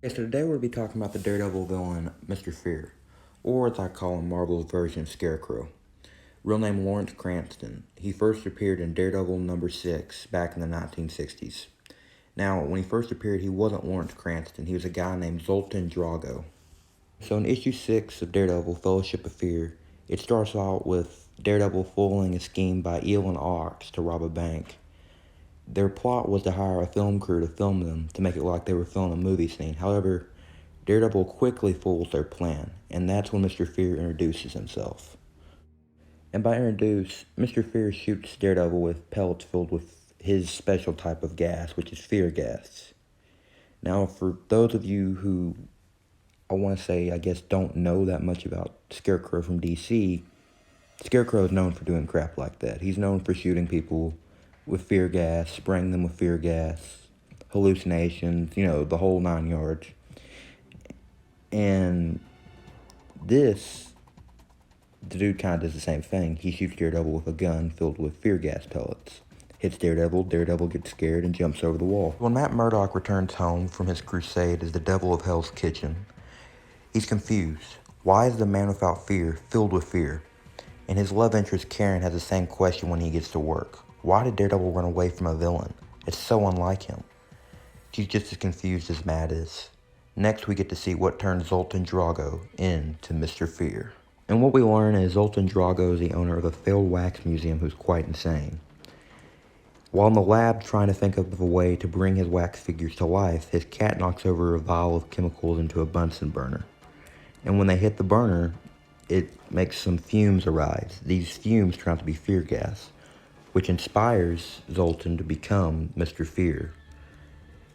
Okay, so today we'll be talking about the Daredevil villain, Mr. Fear, or as I call him, Marvel's version of Scarecrow. Real name Lawrence Cranston. He first appeared in Daredevil number 6 back in the 1960s. Now, when he first appeared, he wasn't Lawrence Cranston. He was a guy named Zoltan Drago. So in issue 6 of Daredevil, Fellowship of Fear, it starts out with Daredevil foiling a scheme by Eel and Ox to rob a bank. Their plot was to hire a film crew to film them to make it like they were filming a movie scene. However, Daredevil quickly fools their plan, and that's when Mr. Fear introduces himself. And by introduce, Mr. Fear shoots Daredevil with pellets filled with his special type of gas, which is fear gas. Now, for those of you who I want to say, I guess, don't know that much about Scarecrow from DC, Scarecrow is known for doing crap like that. He's known for shooting people with fear gas, spraying them with fear gas, hallucinations, the whole 9 yards. And this, the dude kind of does the same thing. He shoots Daredevil with a gun filled with fear gas pellets. Hits Daredevil, Daredevil gets scared and jumps over the wall. When Matt Murdock returns home from his crusade as the devil of Hell's Kitchen, he's confused. Why is the man without fear filled with fear? And his love interest Karen has the same question when he gets to work. Why did Daredevil run away from a villain? It's so unlike him. She's just as confused as Matt is. Next, we get to see what turns Zoltan Drago into Mr. Fear. And what we learn is Zoltan Drago is the owner of a failed wax museum who's quite insane. While in the lab trying to think of a way to bring his wax figures to life, his cat knocks over a vial of chemicals into a Bunsen burner. And when they hit the burner, it makes some fumes arise. These fumes turn out to be fear gas, which inspires Zoltan to become Mr. Fear.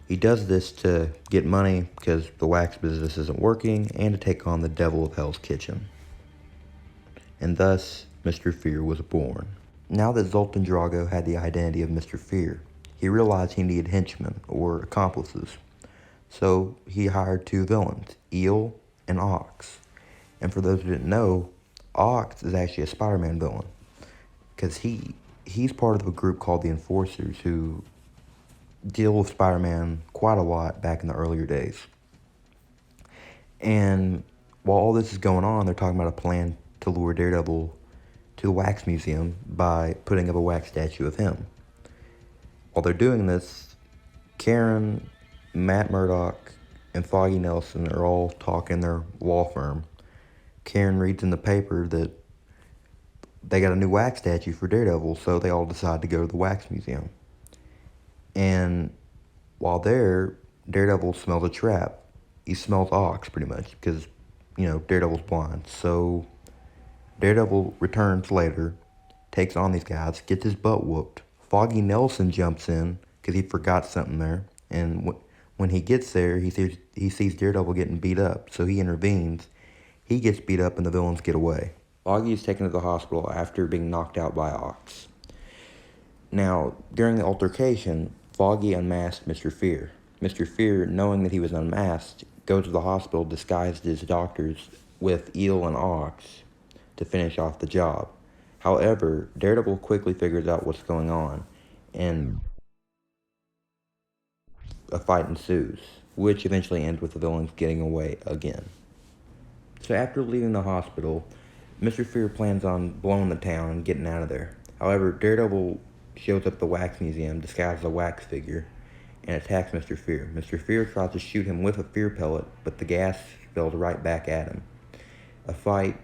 He does this to get money because the wax business isn't working and to take on the devil of Hell's Kitchen. And thus, Mr. Fear was born. Now that Zoltan Drago had the identity of Mr. Fear, he realized he needed henchmen, or accomplices. So he hired two villains, Eel and Ox. And for those who didn't know, Ox is actually a Spider-Man villain. Because he's part of a group called the Enforcers who deal with Spider-Man quite a lot back in the earlier days. And while all this is going on, they're talking about a plan to lure Daredevil to the Wax Museum by putting up a wax statue of him. While they're doing this, Karen, Matt Murdock, and Foggy Nelson are all talking in their law firm. Karen reads in the paper that they got a new wax statue for Daredevil, so they all decide to go to the Wax Museum. And while there, Daredevil smells a trap. He smells Ox, pretty much, because, Daredevil's blind. So Daredevil returns later, takes on these guys, gets his butt whooped. Foggy Nelson jumps in, because he forgot something there. And when he gets there, he sees Daredevil getting beat up, so he intervenes. He gets beat up and the villains get away. Foggy is taken to the hospital after being knocked out by Ox. Now, during the altercation, Foggy unmasked Mr. Fear. Mr. Fear, knowing that he was unmasked, goes to the hospital disguised as doctors with Eel and Ox to finish off the job. However, Daredevil quickly figures out what's going on, and a fight ensues, which eventually ends with the villains getting away again. So after leaving the hospital, Mr. Fear plans on blowing the town and getting out of there. However, Daredevil shows up at the Wax Museum disguised as a wax figure and attacks Mr. Fear. Mr. Fear tries to shoot him with a fear pellet, but the gas spills right back at him. A fight,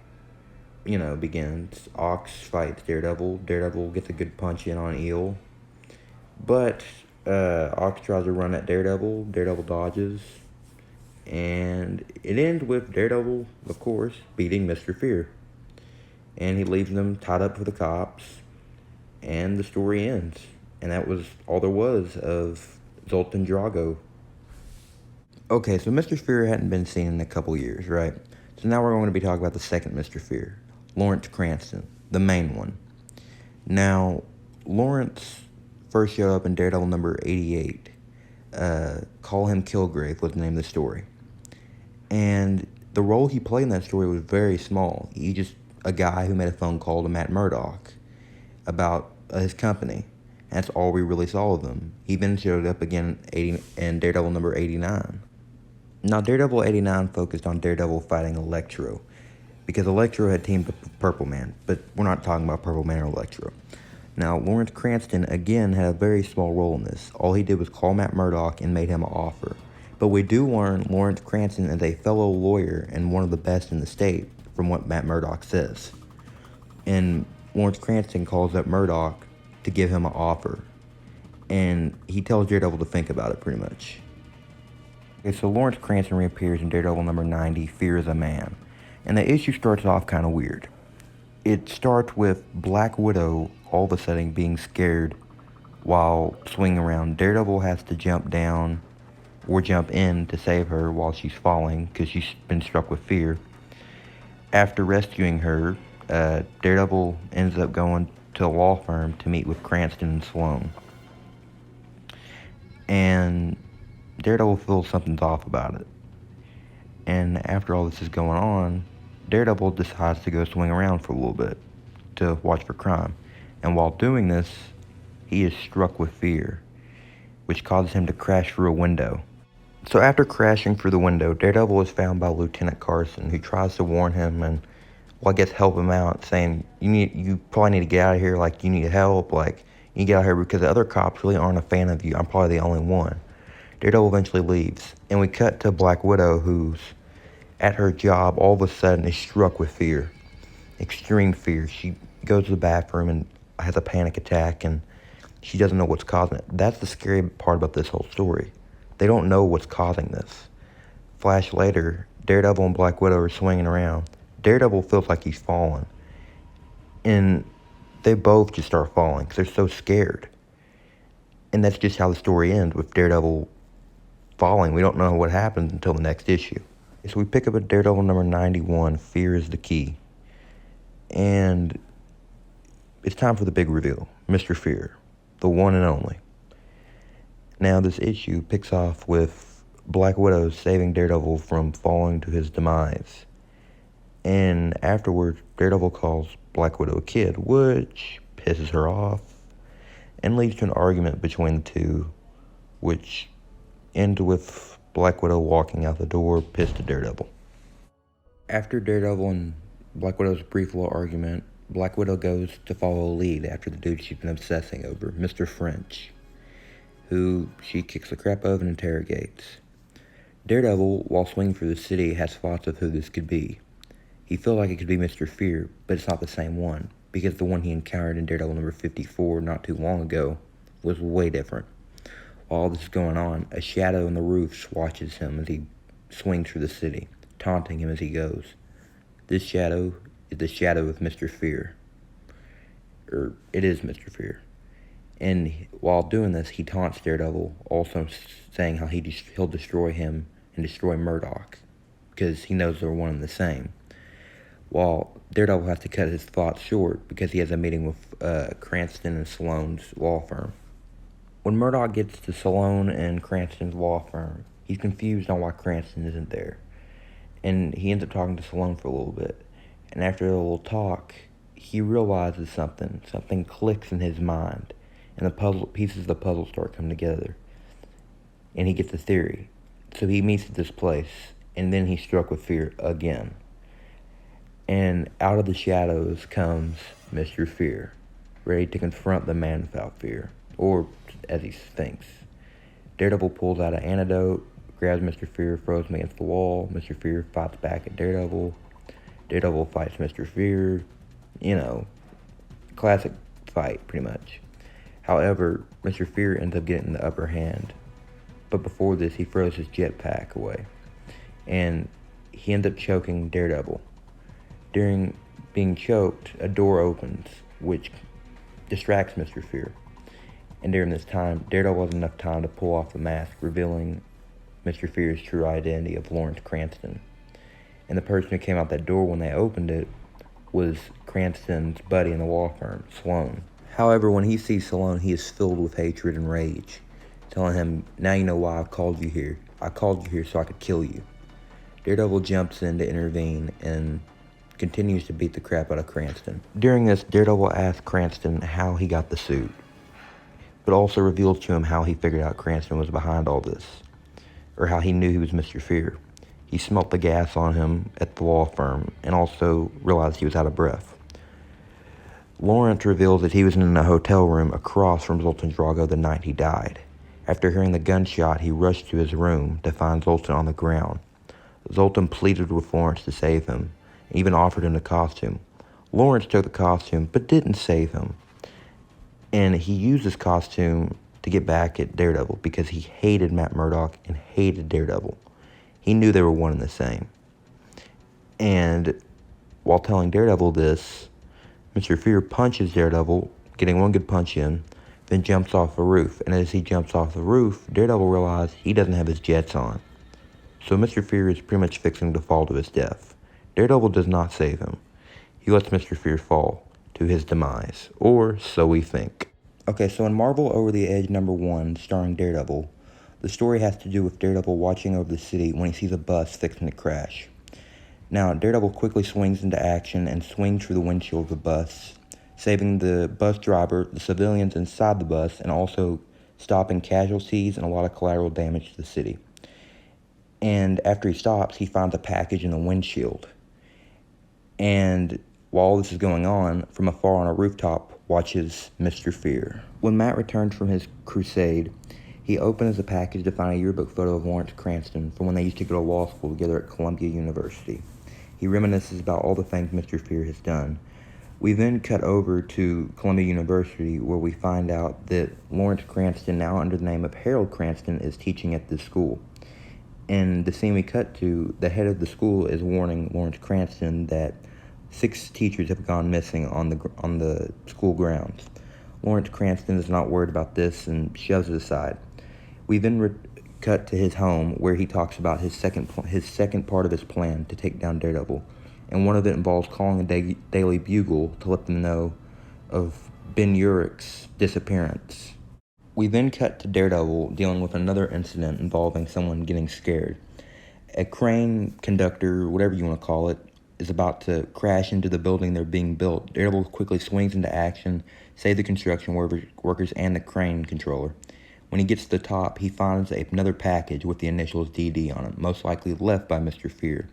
begins. Ox fights Daredevil. Daredevil gets a good punch in on Eel. But Ox tries to run at Daredevil. Daredevil dodges. And it ends with Daredevil, of course, beating Mr. Fear. And he leaves them tied up for the cops. And the story ends. And that was all there was of Zoltan Drago. Okay, so Mr. Fear hadn't been seen in a couple years, right? So now we're going to be talking about the second Mr. Fear, Lawrence Cranston, the main one. Now, Lawrence first showed up in Daredevil number 88. Call Him Kilgrave was the name of the story. And the role he played in that story was very small. He just a guy who made a phone call to Matt Murdock about his company. And that's all we really saw of him. He then showed up again in Daredevil number 89. Now, Daredevil 89 focused on Daredevil fighting Electro, because Electro had teamed up with Purple Man, but we're not talking about Purple Man or Electro. Now, Lawrence Cranston, again, had a very small role in this. All he did was call Matt Murdock and made him an offer. But we do learn Lawrence Cranston is a fellow lawyer and one of the best in the state, from what Matt Murdock says. And Lawrence Cranston calls up Murdock to give him an offer. And he tells Daredevil to think about it, pretty much. Okay, so Lawrence Cranston reappears in Daredevil number 90, Fear is a Man. And the issue starts off kind of weird. It starts with Black Widow all of a sudden being scared while swinging around. Daredevil has to jump down or jump in to save her while she's falling because she's been struck with fear. After rescuing her, Daredevil ends up going to a law firm to meet with Cranston and Sloane. And Daredevil feels something's off about it. And after all this is going on, Daredevil decides to go swing around for a little bit to watch for crime. And while doing this, he is struck with fear, which causes him to crash through a window. So after crashing through the window, Daredevil is found by Lieutenant Carson, who tries to warn him and, well, I guess help him out, saying, you probably need to get out of here, like, you need help, like, you get out of here because the other cops really aren't a fan of you. I'm probably the only one. Daredevil eventually leaves, and we cut to Black Widow, who's at her job, all of a sudden is struck with fear. Extreme fear. She goes to the bathroom and has a panic attack, and she doesn't know what's causing it. That's the scary part about this whole story. They don't know what's causing this. Flash later, Daredevil and Black Widow are swinging around. Daredevil feels like he's falling. And they both just start falling because they're so scared. And that's just how the story ends, with Daredevil falling. We don't know what happens until the next issue. So we pick up at Daredevil number 91, Fear is the Key. And it's time for the big reveal. Mr. Fear, the one and only. Now this issue picks off with Black Widow saving Daredevil from falling to his demise. And afterwards, Daredevil calls Black Widow a kid, which pisses her off and leads to an argument between the two, which ends with Black Widow walking out the door, pissed at Daredevil. After Daredevil and Black Widow's brief little argument, Black Widow goes to follow a lead after the dude she's been obsessing over, Mr. French, who she kicks the crap out of and interrogates. Daredevil, while swinging through the city, has thoughts of who this could be. He feels like it could be Mr. Fear, but it's not the same one, because the one he encountered in Daredevil number 54 not too long ago was way different. While all this is going on, a shadow in the roof watches him as he swings through the city, taunting him as he goes. This shadow is the shadow of Mr. Fear. Or, it is Mr. Fear. And while doing this, he taunts Daredevil, also saying how he'll destroy him and destroy Murdock, because he knows they're one and the same. While Daredevil has to cut his thoughts short because he has a meeting with Cranston and Sloane's law firm. When Murdock gets to Sloane and Cranston's law firm, he's confused on why Cranston isn't there. And he ends up talking to Sloane for a little bit. And after a little talk, he realizes something. Something clicks in his mind. And the pieces of the puzzle start coming together. And he gets a theory. So he meets at this place. And then he's struck with fear again. And out of the shadows comes Mr. Fear, ready to confront the man without fear. Or, as he thinks. Daredevil pulls out an antidote, grabs Mr. Fear, throws him against the wall. Mr. Fear fights back at Daredevil. Daredevil fights Mr. Fear. Classic fight, pretty much. However, Mr. Fear ends up getting the upper hand. But before this, he throws his jetpack away. And he ends up choking Daredevil. During being choked, a door opens, which distracts Mr. Fear. And during this time, Daredevil has enough time to pull off the mask, revealing Mr. Fear's true identity of Lawrence Cranston. And the person who came out that door when they opened it was Cranston's buddy in the law firm, Sloane. However, when he sees Sloane, he is filled with hatred and rage, telling him, "Now you know why I called you here. I called you here so I could kill you." Daredevil jumps in to intervene and continues to beat the crap out of Cranston. During this, Daredevil asks Cranston how he got the suit, but also reveals to him how he figured out Cranston was behind all this. or how he knew he was Mr. Fear. He smelt the gas on him at the law firm and also realized he was out of breath. Lawrence reveals that he was in a hotel room across from Zoltan Drago the night he died. After hearing the gunshot, he rushed to his room to find Zoltan on the ground. Zoltan pleaded with Lawrence to save him, and even offered him the costume. Lawrence took the costume, but didn't save him. And he used his costume to get back at Daredevil because he hated Matt Murdock and hated Daredevil. He knew they were one and the same. And while telling Daredevil this, Mr. Fear punches Daredevil, getting one good punch in, then jumps off the roof. And as he jumps off the roof, Daredevil realizes he doesn't have his jets on. So Mr. Fear is pretty much fixing to fall to his death. Daredevil does not save him. He lets Mr. Fear fall to his demise, or so we think. Okay, so in Marvel Over the Edge #1, starring Daredevil, the story has to do with Daredevil watching over the city when he sees a bus fixing to crash. Now, Daredevil quickly swings into action and swings through the windshield of the bus, saving the bus driver, the civilians inside the bus, and also stopping casualties and a lot of collateral damage to the city. And after he stops, he finds a package in the windshield. And while all this is going on, from afar on a rooftop watches Mr. Fear. When Matt returns from his crusade, he opens the package to find a yearbook photo of Lawrence Cranston from when they used to go to law school together at Columbia University. He reminisces about all the things Mr. Fear has done. We then cut over to Columbia University, where we find out that Lawrence Cranston, now under the name of Harold Cranston, is teaching at this school. In the scene we cut to, the head of the school is warning Lawrence Cranston that 6 teachers have gone missing on the school grounds. Lawrence Cranston is not worried about this and shoves it aside. We then cut to his home, where he talks about his second part of his plan to take down Daredevil, and one of it involves calling a Daily Bugle to let them know of Ben Urich's disappearance. We then cut to Daredevil dealing with another incident involving someone getting scared. A crane conductor, whatever you want to call it, is about to crash into the building they're being built. Daredevil quickly swings into action, saves the construction workers and the crane controller. When he gets to the top, he finds another package with the initials DD on it, most likely left by Mr. Fear.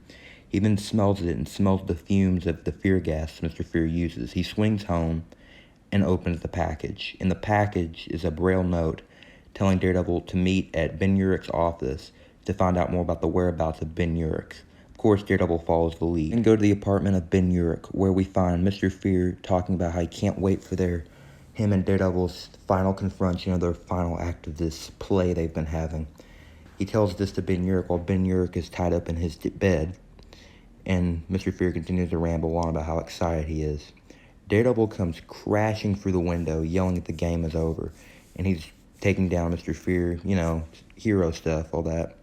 He then smells it and smells the fumes of the fear gas Mr. Fear uses. He swings home and opens the package. In the package is a braille note telling Daredevil to meet at Ben Urich's office to find out more about the whereabouts of Ben Urich. Of course, Daredevil follows the lead. And go to the apartment of Ben Urich, where we find Mr. Fear talking about how he can't wait for him and Daredevil's final confrontation of their final act of this play they've been having. He tells this to Ben Urich while Ben Urich is tied up in his bed, and Mr. Fear continues to ramble on about how excited he is. Daredevil comes crashing through the window, yelling that the game is over, and he's taking down Mr. Fear, hero stuff, all that.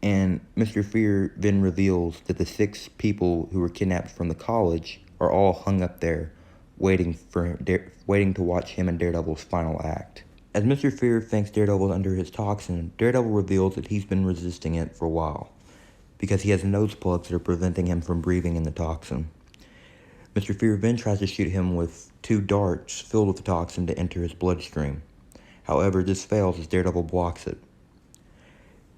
And Mr. Fear then reveals that the 6 people who were kidnapped from the college are all hung up there, waiting to watch him and Daredevil's final act. As Mr. Fear thinks Daredevil is under his toxin, Daredevil reveals that he's been resisting it for a while, because he has nose plugs that are preventing him from breathing in the toxin. Mr. Fear then tries to shoot him with 2 darts filled with the toxin to enter his bloodstream. However, this fails as Daredevil blocks it.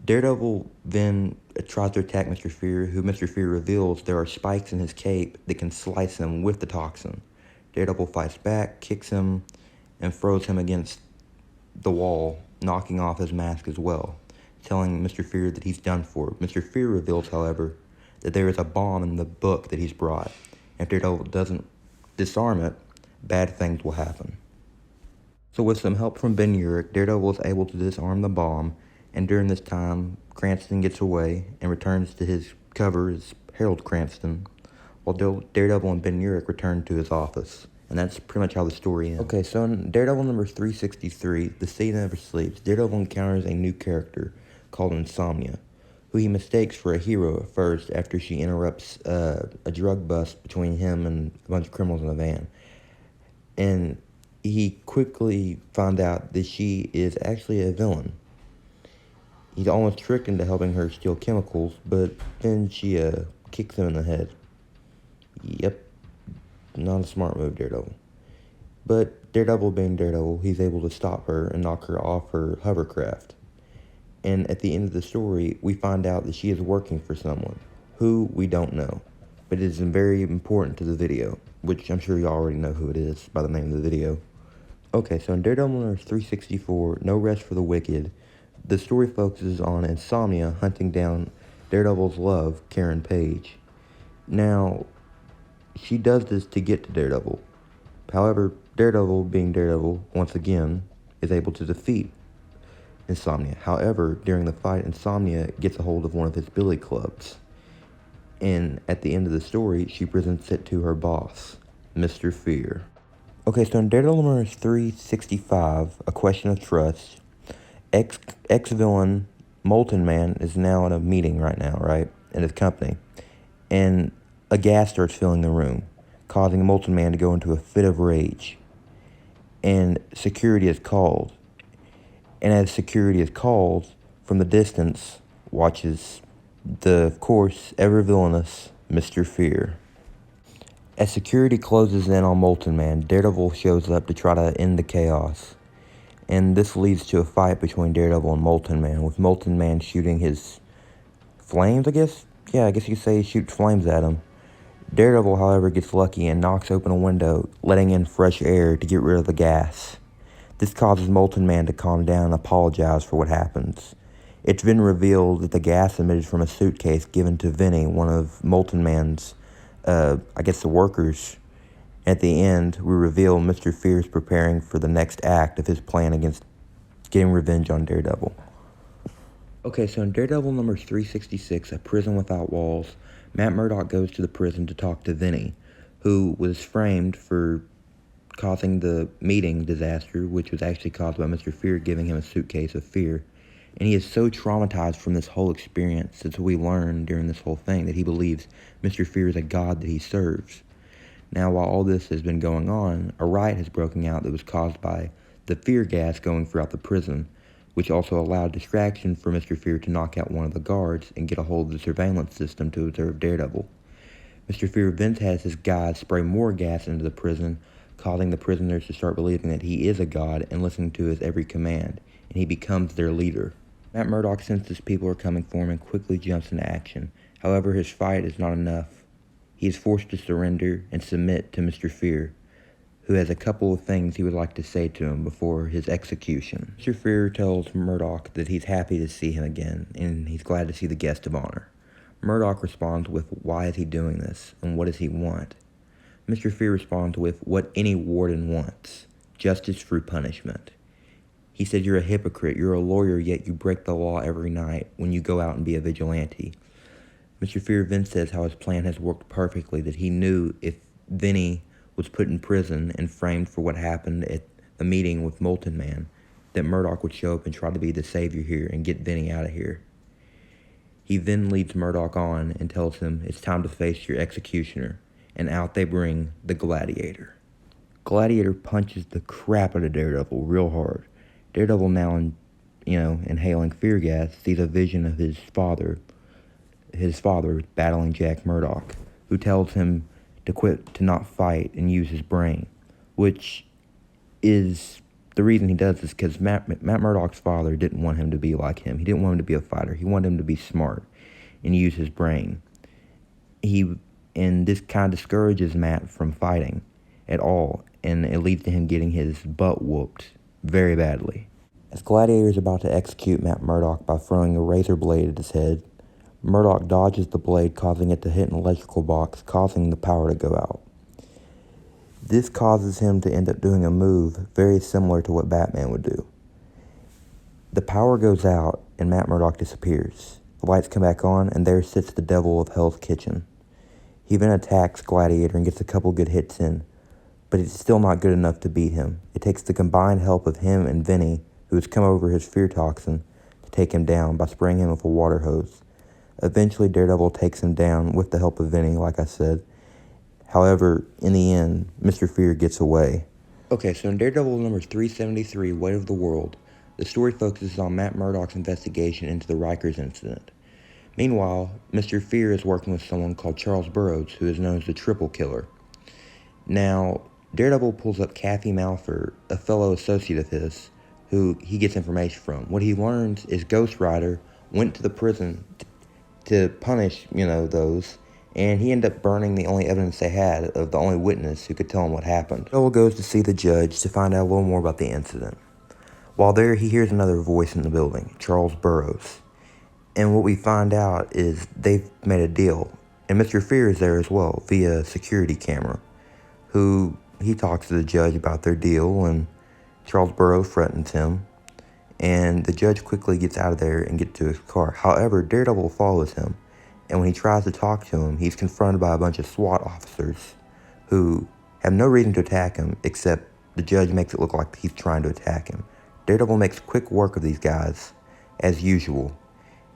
Daredevil then tries to attack Mr. Fear, who Mr. Fear reveals there are spikes in his cape that can slice him with the toxin. Daredevil fights back, kicks him, and throws him against the wall, knocking off his mask as well, telling Mr. Fear that he's done for. Mr. Fear reveals, however, that there is a bomb in the book that he's brought. If Daredevil doesn't disarm it, bad things will happen. So with some help from Ben Urich, Daredevil is able to disarm the bomb, and during this time, Cranston gets away and returns to his cover as Harold Cranston, while Daredevil and Ben Urich return to his office. And that's pretty much how the story ends. Okay, so in Daredevil number 363, The City Never Sleeps, Daredevil encounters a new character called Insomnia, who he mistakes for a hero at first after she interrupts a drug bust between him and a bunch of criminals in a van. And he quickly found out that she is actually a villain. He's almost tricked into helping her steal chemicals, but then she kicks him in the head. Yep, not a smart move, Daredevil. But Daredevil being Daredevil, he's able to stop her and knock her off her hovercraft. And at the end of the story, we find out that she is working for someone. Who, we don't know. But it is very important to the video, which I'm sure you already know who it is by the name of the video. Okay, so in Daredevil number 364, No Rest for the Wicked, the story focuses on Insomnia hunting down Daredevil's love, Karen Page. Now, she does this to get to Daredevil. However, Daredevil, being Daredevil, once again, is able to defeat Insomnia. However, during the fight, Insomnia gets a hold of one of his billy clubs. And at the end of the story, she presents it to her boss, Mr. Fear. Okay, so in Daredevil number 365, A Question of Trust, ex-villain Molten Man is now in a meeting right now, right, in his company. And a gas starts filling the room, causing Molten Man to go into a fit of rage. And security is called. And as security is called, from the distance, watches the, of course, ever villainous Mr. Fear. As security closes in on Molten Man, Daredevil shows up to try to end the chaos. And this leads to a fight between Daredevil and Molten Man, with Molten Man shooting his flames, I guess? Yeah, I guess you could say he shoots flames at him. Daredevil, however, gets lucky and knocks open a window, letting in fresh air to get rid of the gas. This causes Molten Man to calm down and apologize for what happens. It's been revealed that the gas emitted from a suitcase given to Vinny, one of Molten Man's, I guess the workers. At the end, we reveal Mr. Fear is preparing for the next act of his plan against getting revenge on Daredevil. Okay, so in Daredevil number 366, A Prison Without Walls, Matt Murdock goes to the prison to talk to Vinny, who was framed for causing the meeting disaster, which was actually caused by Mr. Fear giving him a suitcase of fear. And he is so traumatized from this whole experience, as we learn during this whole thing, that he believes Mr. Fear is a god that he serves. Now, while all this has been going on, a riot has broken out that was caused by the fear gas going throughout the prison, which also allowed distraction for Mr. Fear to knock out one of the guards and get a hold of the surveillance system to observe Daredevil. Mr. Fear then has his guys spray more gas into the prison, causing the prisoners to start believing that he is a god and listening to his every command, and he becomes their leader. Matt Murdock senses people are coming for him and quickly jumps into action. However, his fight is not enough. He is forced to surrender and submit to Mr. Fear, who has a couple of things he would like to say to him before his execution. Mr. Fear tells Murdock that he's happy to see him again, and he's glad to see the guest of honor. Murdock responds with, why is he doing this, and what does he want? Mr. Fear responds with what any warden wants, justice through punishment. He said, you're a hypocrite, you're a lawyer, yet you break the law every night when you go out and be a vigilante. Mr. Fear then says how his plan has worked perfectly, that he knew if Vinny was put in prison and framed for what happened at the meeting with Molten Man, that Murdock would show up and try to be the savior here and get Vinny out of here. He then leads Murdock on and tells him it's time to face your executioner, and out they bring the Gladiator. Gladiator punches the crap out of Daredevil real hard. Daredevil, now inhaling fear gas, sees a vision of his father battling Jack Murdock, who tells him to quit, to not fight, and use his brain, which is the reason he does this, because Matt Murdock's father didn't want him to be like him. He didn't want him to be a fighter. He wanted him to be smart and use his brain. And this kind of discourages Matt from fighting at all, and it leads to him getting his butt whooped very badly. As Gladiator is about to execute Matt Murdock by throwing a razor blade at his head, Murdock dodges the blade, causing it to hit an electrical box, causing the power to go out. This causes him to end up doing a move very similar to what Batman would do. The power goes out, and Matt Murdock disappears. The lights come back on, and there sits the devil of Hell's Kitchen. He then attacks Gladiator and gets a couple good hits in, but it's still not good enough to beat him. It takes the combined help of him and Vinny, who has come over his fear toxin, to take him down by spraying him with a water hose. Eventually, Daredevil takes him down with the help of Vinny, like I said. However, in the end, Mr. Fear gets away. Okay, so in Daredevil number 373, Weight of the World, the story focuses on Matt Murdock's investigation into the Rikers incident. Meanwhile, Mr. Fear is working with someone called Charles Burroughs, who is known as the Triple Killer. Now, Daredevil pulls up Kathy Malfer, a fellow associate of his, who he gets information from. What he learns is Ghost Rider went to the prison to punish, those, and he ended up burning the only evidence they had of the only witness who could tell him what happened. Daredevil goes to see the judge to find out a little more about the incident. While there, he hears another voice in the building, Charles Burroughs. And what we find out is they've made a deal. And Mr. Fear is there as well, via security camera, who he talks to the judge about their deal, and Charles Burroughs threatens him. And the judge quickly gets out of there and gets to his car. However, Daredevil follows him, and when he tries to talk to him, he's confronted by a bunch of SWAT officers who have no reason to attack him, except the judge makes it look like he's trying to attack him. Daredevil makes quick work of these guys, as usual,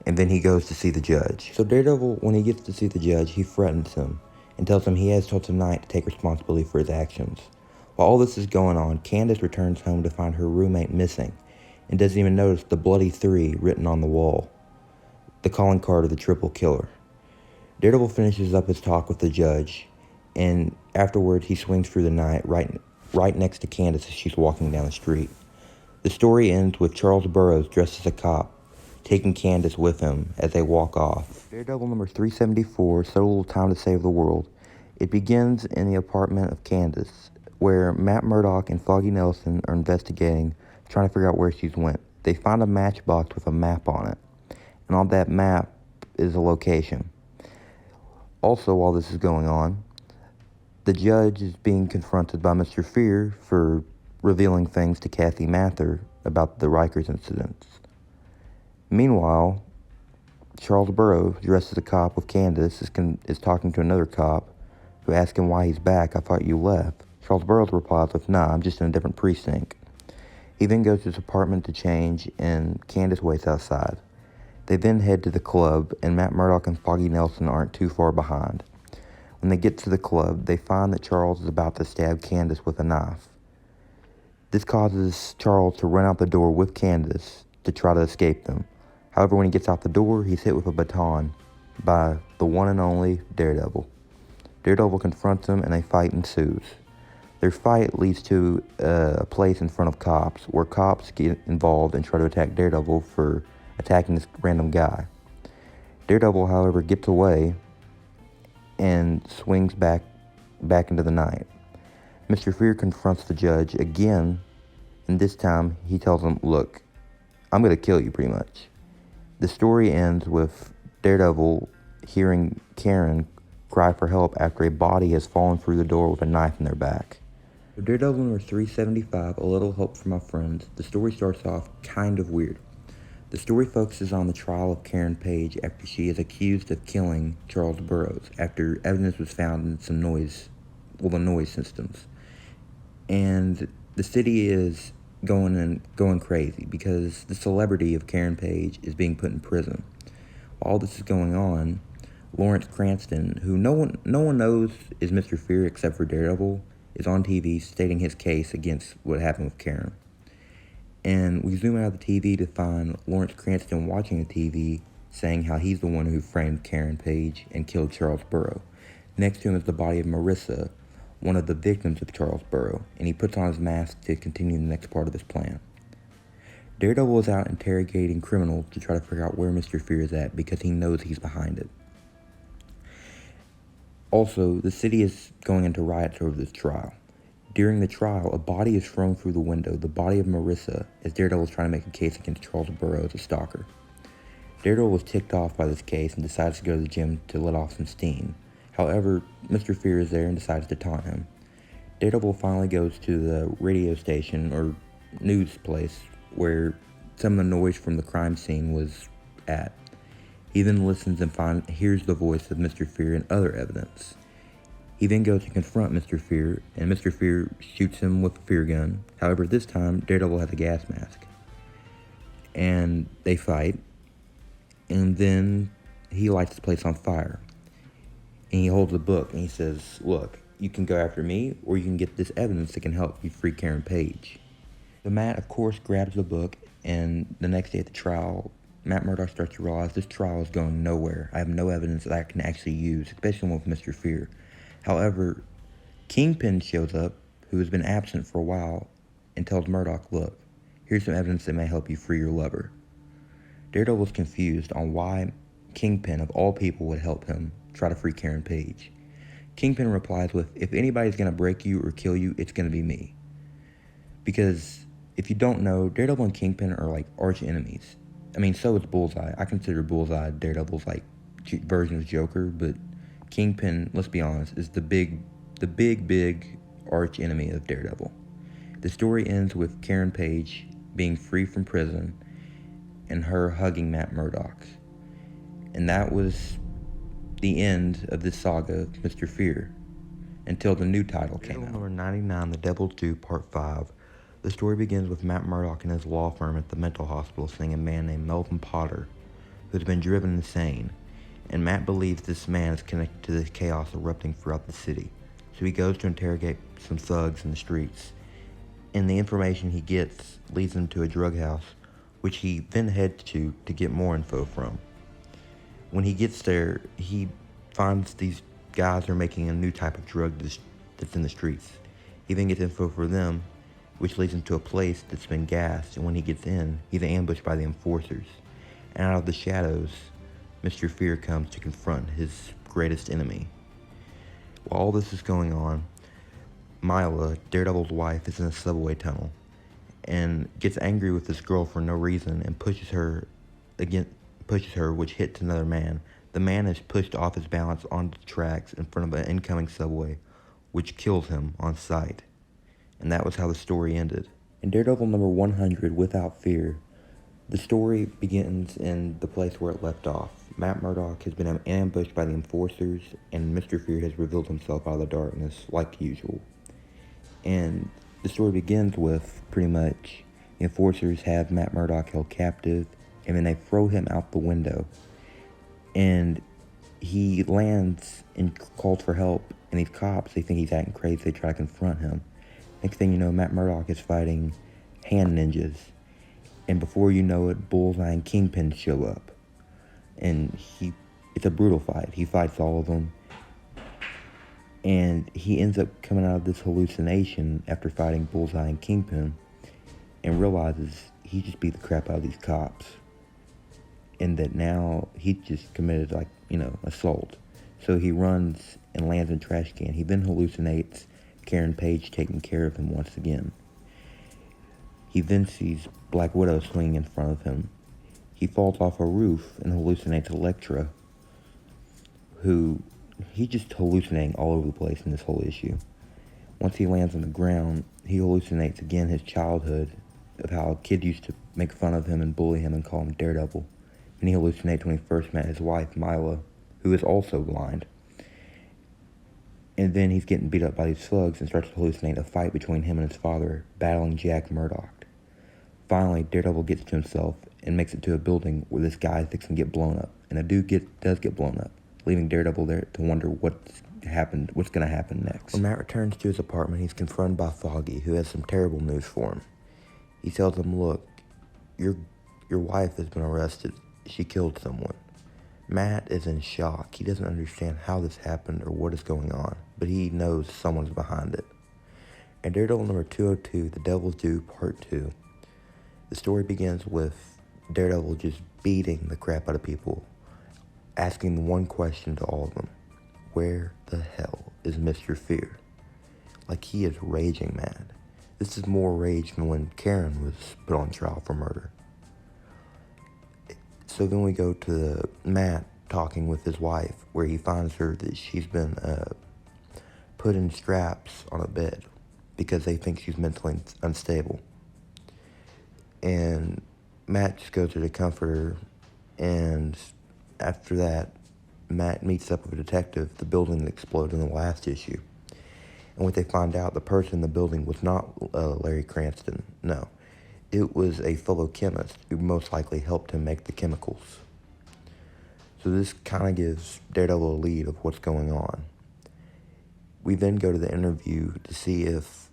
and then he goes to see the judge. So Daredevil, when he gets to see the judge, he threatens him and tells him he has till tonight to take responsibility for his actions. While all this is going on, Candace returns home to find her roommate missing, and doesn't even notice the bloody 3 written on the wall, the calling card of the triple killer. Daredevil finishes up his talk with the judge, and afterwards he swings through the night right next to Candace as she's walking down the street. The story ends with Charles Burroughs dressed as a cop, taking Candace with him as they walk off. Daredevil number 374, So Little Time to Save the World. It begins in the apartment of Candace, where Matt Murdock and Foggy Nelson are investigating, trying to figure out where she's went. They find a matchbox with a map on it, and on that map is a location. Also, while this is going on, the judge is being confronted by Mr. Fear for revealing things to Kathy Mather about the Rikers incidents. Meanwhile, Charles Burroughs, dressed as a cop with Candace, is talking to another cop who asks him why he's back. I thought you left. Charles Burroughs replies with, nah, I'm just in a different precinct. He then goes to his apartment to change, and Candace waits outside. They then head to the club, and Matt Murdock and Foggy Nelson aren't too far behind. When they get to the club, they find that Charles is about to stab Candace with a knife. This causes Charles to run out the door with Candace to try to escape them. However, when he gets out the door, he's hit with a baton by the one and only Daredevil. Daredevil confronts him, and a fight ensues. Their fight leads to a place in front of cops, where cops get involved and try to attack Daredevil for attacking this random guy. Daredevil, however, gets away and swings back into the night. Mr. Fear confronts the judge again, and this time he tells him, look, I'm going to kill you, pretty much. The story ends with Daredevil hearing Karen cry for help after a body has fallen through the door with a knife in their back. Daredevil number 375, A Little Hope for My Friends. The story starts off kind of weird. The story focuses on the trial of Karen Page after she is accused of killing Charles Burroughs after evidence was found in some noise systems. And the city is going crazy because the celebrity of Karen Page is being put in prison. While all this is going on, Lawrence Cranston, who no one knows is Mr. Fear except for Daredevil, is on TV stating his case against what happened with Karen. And we zoom out of the TV to find Lawrence Cranston watching the TV saying how he's the one who framed Karen Page and killed Charles Burroughs. Next to him is the body of Marissa, one of the victims of Charles Burroughs, and he puts on his mask to continue the next part of his plan. Daredevil is out interrogating criminals to try to figure out where Mr. Fear is at because he knows he's behind it. Also, the city is going into riots over this trial. During the trial, a body is thrown through the window, the body of Marissa, as Daredevil is trying to make a case against Charles Burroughs, a stalker. Daredevil was ticked off by this case and decides to go to the gym to let off some steam. However, Mr. Fear is there and decides to taunt him. Daredevil finally goes to the radio station, or news place, where some of the noise from the crime scene was at. He then listens and hears the voice of Mr. Fear and other evidence. He then goes to confront Mr. Fear, and Mr. Fear shoots him with a fear gun. However, this time, Daredevil has a gas mask. And they fight, and then he lights the place on fire. And he holds a book, and he says, look, you can go after me, or you can get this evidence that can help you free Karen Page. So Matt, of course, grabs the book, and the next day at the trial, Matt Murdock starts to realize this trial is going nowhere. I have no evidence that I can actually use, especially one with Mr. Fear. However, Kingpin shows up, who has been absent for a while, and tells Murdock, look, Here's some evidence that may help you free your lover. Daredevil's confused on why Kingpin, of all people, would help him try to free Karen Page. Kingpin replies with, if anybody's going to break you or kill you, it's going to be me. Because if you don't know, Daredevil and Kingpin are like arch enemies. I mean, so is Bullseye. I consider Bullseye Daredevil's like version of Joker, but Kingpin, let's be honest, is the big arch enemy of Daredevil. The story ends with Karen Page being free from prison and her hugging Matt Murdock. And that was the end of this saga of Mr. Fear until the new title came out. Number 99, The Devil's Due, Part 5. The story begins with Matt Murdock and his law firm at the mental hospital seeing a man named Melvin Potter who's been driven insane. And Matt believes this man is connected to the chaos erupting throughout the city. So he goes to interrogate some thugs in the streets. And the information he gets leads him to a drug house, which he then heads to get more info from. When he gets there, he finds these guys are making a new type of drug that's in the streets. He then gets info for them, which leads him to a place that's been gassed, and when he gets in, he's ambushed by the enforcers. And out of the shadows, Mr. Fear comes to confront his greatest enemy. While all this is going on, Mila, Daredevil's wife, is in a subway tunnel and gets angry with this girl for no reason and pushes her, which hits another man. The man is pushed off his balance onto the tracks in front of an incoming subway, which kills him on sight. And that was how the story ended. In Daredevil number 100, Without Fear, the story begins in the place where it left off. Matt Murdock has been ambushed by the enforcers, and Mr. Fear has revealed himself out of the darkness, like usual. And the story begins with, pretty much, the enforcers have Matt Murdock held captive, and then they throw him out the window. And he lands and calls for help, and these cops, they think he's acting crazy, they try to confront him. Next thing you know, Matt Murdock is fighting hand ninjas. And before you know it, Bullseye and Kingpin show up. And it's a brutal fight. He fights all of them. And he ends up coming out of this hallucination after fighting Bullseye and Kingpin and realizes he just beat the crap out of these cops. And that now he just committed, assault. So he runs and lands in a trash can. He then hallucinates Karen Page taking care of him once again. He then sees Black Widow swinging in front of him. He falls off a roof and hallucinates Elektra, who he's just hallucinating all over the place in this whole issue. Once he lands on the ground, he hallucinates again his childhood, of how a kid used to make fun of him and bully him and call him Daredevil. And he hallucinates when he first met his wife, Mila, who is also blind. And then he's getting beat up by these thugs and starts to hallucinate a fight between him and his father, battling Jack Murdock. Finally, Daredevil gets to himself and makes it to a building where this guy is fixing to get blown up. And a dude does get blown up, leaving Daredevil there to wonder what's going to happen next. When Matt returns to his apartment, he's confronted by Foggy, who has some terrible news for him. He tells him, look, your wife has been arrested. She killed someone. Matt is in shock. He doesn't understand how this happened or what is going on, but he knows someone's behind it. In Daredevil number 202, The Devil's Due, Part 2, the story begins with Daredevil just beating the crap out of people, asking one question to all of them. Where the hell is Mr. Fear? Like, he is raging mad. This is more rage than when Karen was put on trial for murder. So then we go to Matt talking with his wife, where he finds her that she's been put in straps on a bed because they think she's mentally unstable. And Matt just goes there to comfort her, and after that, Matt meets up with a detective, the building that exploded in the last issue. And what they find out, the person in the building was not Larry Cranston, no. It was a fellow chemist who most likely helped him make the chemicals. So this kind of gives Daredevil a lead of what's going on. We then go to the interview to see if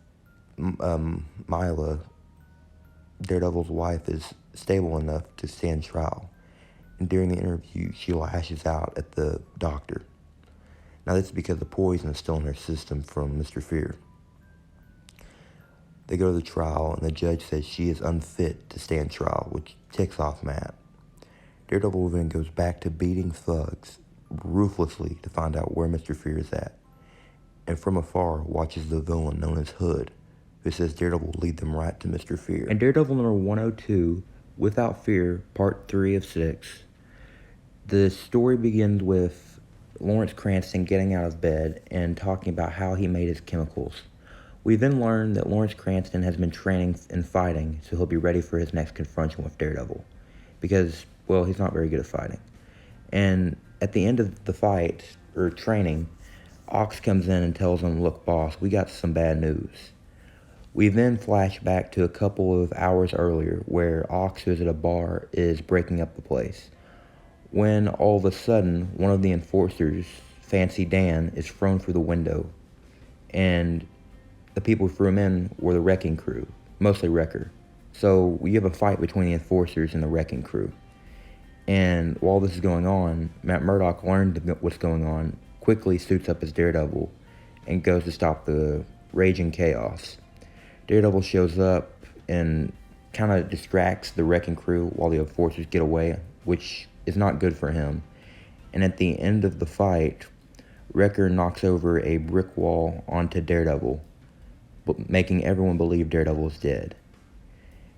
Mila, Daredevil's wife, is stable enough to stand trial. And during the interview, she lashes out at the doctor. Now this is because the poison is still in her system from Mr. Fear. They go to the trial, and the judge says she is unfit to stand trial, which ticks off Matt. Daredevil then goes back to beating thugs ruthlessly to find out where Mr. Fear is at, and from afar watches the villain known as Hood, who says Daredevil will lead them right to Mr. Fear. And Daredevil number 102, Without Fear, part 3 of 6. The story begins with Lawrence Cranston getting out of bed and talking about how he made his chemicals. We then learn that Lawrence Cranston has been training and fighting, so he'll be ready for his next confrontation with Daredevil. Because, well, he's not very good at fighting. And at the end of the fight, or training, Ox comes in and tells him, look, boss, we got some bad news. We then flash back to a couple of hours earlier, where Ox, who's at a bar, is breaking up the place. When, all of a sudden, one of the enforcers, Fancy Dan, is thrown through the window. And the people who threw him in were the wrecking crew, mostly Wrecker. So we have a fight between the enforcers and the wrecking crew. And while this is going on, Matt Murdock learned what's going on, quickly suits up as Daredevil, and goes to stop the raging chaos. Daredevil shows up and kind of distracts the wrecking crew while the enforcers get away, which is not good for him. And at the end of the fight, Wrecker knocks over a brick wall onto Daredevil, making everyone believe Daredevil is dead.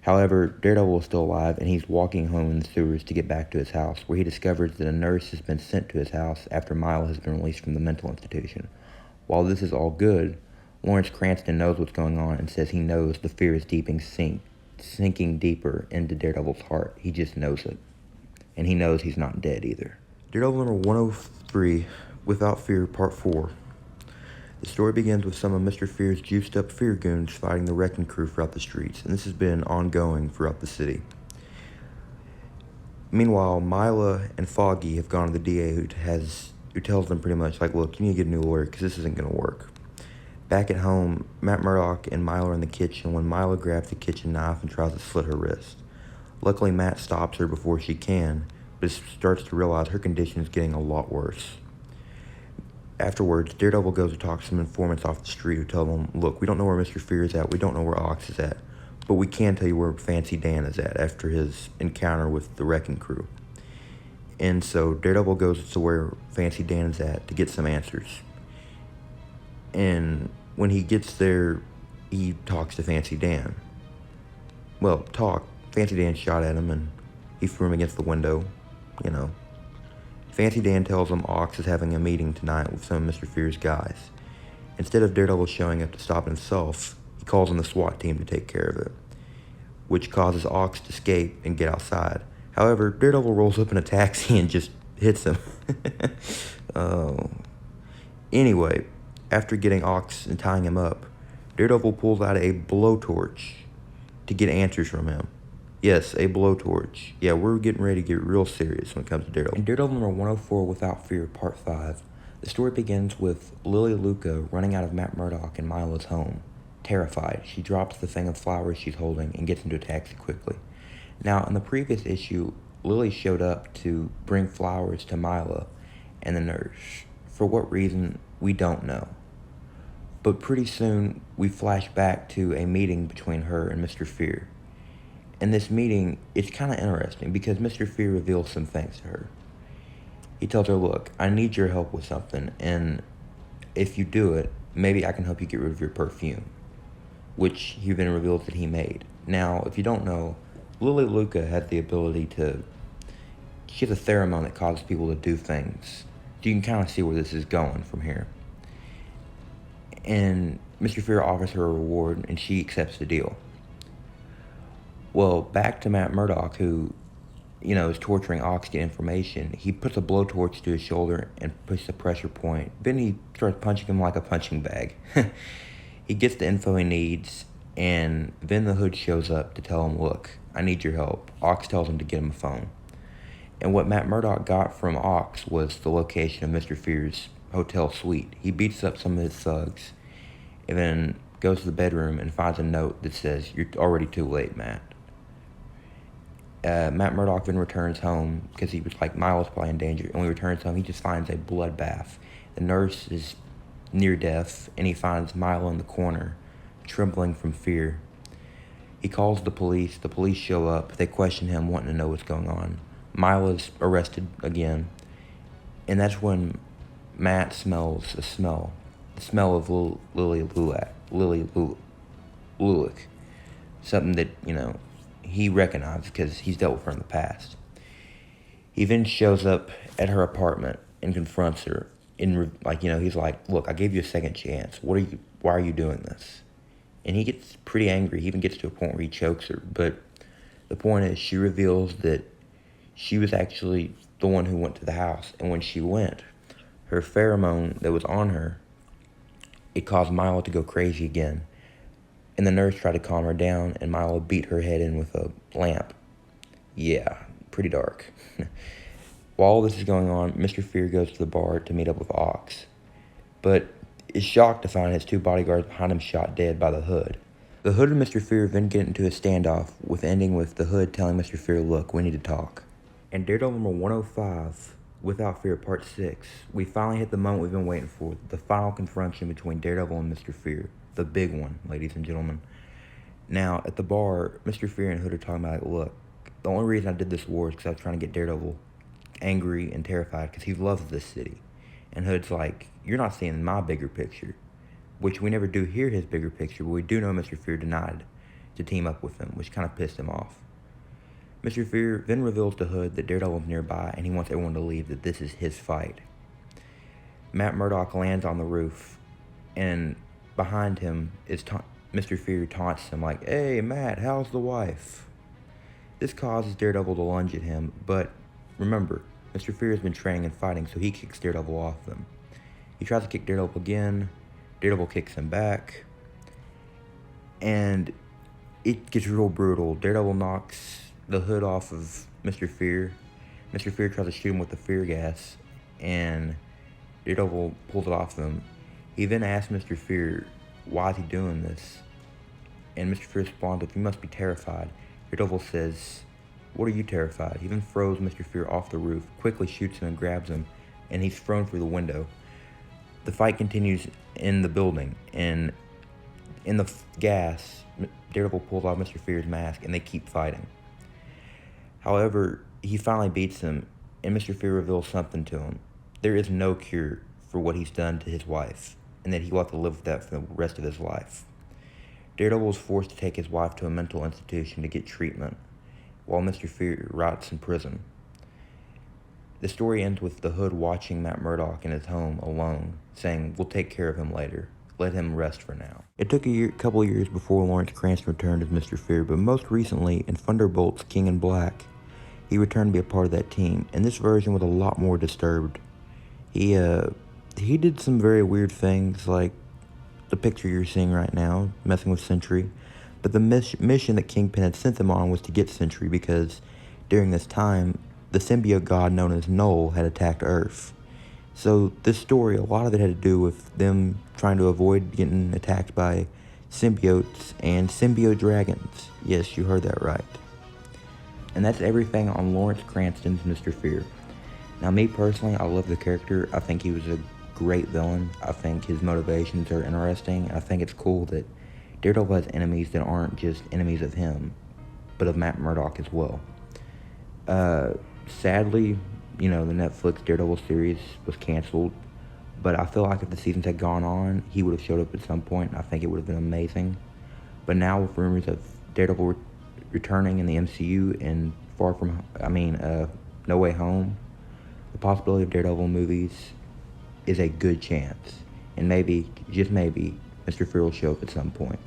However, Daredevil is still alive, and he's walking home in the sewers to get back to his house, where he discovers that a nurse has been sent to his house after Milo has been released from the mental institution. While this is all good, Lawrence Cranston knows what's going on and says he knows the fear is sinking deeper into Daredevil's heart. He just knows it. And he knows he's not dead either. Daredevil number 103, Without Fear, part 4. The story begins with some of Mr. Fear's juiced-up fear goons fighting the wrecking crew throughout the streets, and this has been ongoing throughout the city. Meanwhile, Mila and Foggy have gone to the DA, who tells them pretty much, like, look, you need to get a new lawyer, because this isn't going to work. Back at home, Matt Murdock and Mila are in the kitchen when Mila grabs the kitchen knife and tries to slit her wrist. Luckily, Matt stops her before she can, but starts to realize her condition is getting a lot worse. Afterwards, Daredevil goes to talk to some informants off the street who tell them, look, we don't know where Mr. Fear is at, we don't know where Ox is at, but we can tell you where Fancy Dan is at after his encounter with the wrecking crew. And so Daredevil goes to where Fancy Dan is at to get some answers. And when he gets there, he talks to Fancy Dan. Fancy Dan shot at him and he threw him against the window, you know. Fancy Dan tells him Ox is having a meeting tonight with some of Mr. Fear's guys. Instead of Daredevil showing up to stop himself, he calls on the SWAT team to take care of it, which causes Ox to escape and get outside. However, Daredevil rolls up in a taxi and just hits him. Anyway, after getting Ox and tying him up, Daredevil pulls out a blowtorch to get answers from him. Yes, a blowtorch. Yeah, we're getting ready to get real serious when it comes to Daredevil. In Daredevil number 104, Without Fear, part 5, the story begins with Lily Luca running out of Matt Murdock and Mila's home. Terrified, she drops the thing of flowers she's holding and gets into a taxi quickly. Now, in the previous issue, Lily showed up to bring flowers to Mila and the nurse. For what reason, we don't know. But pretty soon, we flash back to a meeting between her and Mr. Fear. In this meeting, it's kind of interesting because Mr. Fear reveals some things to her. He tells her, look, I need your help with something, and if you do it, maybe I can help you get rid of your perfume, which he then reveals that he made. Now, if you don't know, Lily Luca has the ability she has a pheromone that causes people to do things. So you can kind of see where this is going from here. And Mr. Fear offers her a reward, and she accepts the deal. Well, back to Matt Murdock, who, is torturing Ox to get information. He puts a blowtorch to his shoulder and pushes a pressure point. Then he starts punching him like a punching bag. He gets the info he needs, and then the Hood shows up to tell him, look, I need your help. Ox tells him to get him a phone. And what Matt Murdock got from Ox was the location of Mr. Fear's hotel suite. He beats up some of his thugs, and then goes to the bedroom and finds a note that says, you're already too late, Matt. Matt Murdock then returns home because he was like, Milo's probably in danger. And when he returns home, he just finds a bloodbath. The nurse is near death, and he finds Milo in the corner trembling from fear. He calls the police show up, they question him, wanting to know what's going on. Mila's arrested again, and that's when Matt smells the smell of Lily Lulick, something that, he recognized because he's dealt with her in the past. He then shows up at her apartment and confronts her. He's like, look, I gave you a second chance. Why are you doing this? And he gets pretty angry. He even gets to a point where he chokes her. But the point is, she reveals that she was actually the one who went to the house. And when she went, her pheromone that was on her, it caused Mila to go crazy again. And the nurse tried to calm her down, and Mila beat her head in with a lamp. Yeah, pretty dark. While all this is going on, Mr. Fear goes to the bar to meet up with Ox, but is shocked to find his two bodyguards behind him shot dead by the Hood. The Hood and Mr. Fear then get into a standoff, with ending with the Hood telling Mr. Fear, look, we need to talk. And Daredevil number 105, Without Fear, Part 6, we finally hit the moment we've been waiting for, the final confrontation between Daredevil and Mr. Fear. The big one, ladies and gentlemen. Now, at the bar, Mr. Fear and Hood are talking about, look, the only reason I did this war is because I was trying to get Daredevil angry and terrified because he loves this city. And Hood's like, you're not seeing my bigger picture, which we never do hear his bigger picture, but we do know Mr. Fear denied to team up with him, which kind of pissed him off. Mr. Fear then reveals to Hood that Daredevil's nearby and he wants everyone to leave, that this is his fight. Matt Murdock lands on the roof, and behind him is Mr. Fear taunts him like, hey, Matt, how's the wife? This causes Daredevil to lunge at him, but remember, Mr. Fear has been training and fighting, so he kicks Daredevil off them. He tries to kick Daredevil again, Daredevil kicks him back, and it gets real brutal. Daredevil knocks the Hood off of Mr. Fear. Mr. Fear tries to shoot him with the fear gas, and Daredevil pulls it off them. He then asks Mr. Fear, why is he doing this? And Mr. Fear responds with, you must be terrified. Daredevil says, what are you terrified? He then throws Mr. Fear off the roof, quickly shoots him and grabs him, and he's thrown through the window. The fight continues in the building, and in the gas, Daredevil pulls off Mr. Fear's mask, and they keep fighting. However, he finally beats him, and Mr. Fear reveals something to him. There is no cure for what he's done to his wife, and that he will have to live with that for the rest of his life. Daredevil is forced to take his wife to a mental institution to get treatment, while Mr. Fear rots in prison. The story ends with the Hood watching Matt Murdock in his home alone, saying, we'll take care of him later. Let him rest for now. It took a couple of years before Lawrence Cranston returned as Mr. Fear, but most recently in Thunderbolt's King in Black, he returned to be a part of that team, and this version was a lot more disturbed. He did some very weird things, like the picture you're seeing right now, messing with Sentry. But the mission that Kingpin had sent them on was to get Sentry, because during this time, the symbiote god known as Null had attacked Earth. So this story, a lot of it had to do with them trying to avoid getting attacked by symbiotes and symbiote dragons. Yes, you heard that right. And that's everything on Lawrence Cranston's Mr. Fear. Now, me personally, I love the character. I think he was a great villain. I think his motivations are interesting. I think it's cool that Daredevil has enemies that aren't just enemies of him, but of Matt Murdock as well. Sadly, the Netflix Daredevil series was canceled, but I feel like if the seasons had gone on, he would have showed up at some point, and I think it would have been amazing. But now, with rumors of Daredevil returning in the MCU and No Way Home, the possibility of Daredevil movies is a good chance. And maybe, just maybe, Mr. Fear will show up at some point.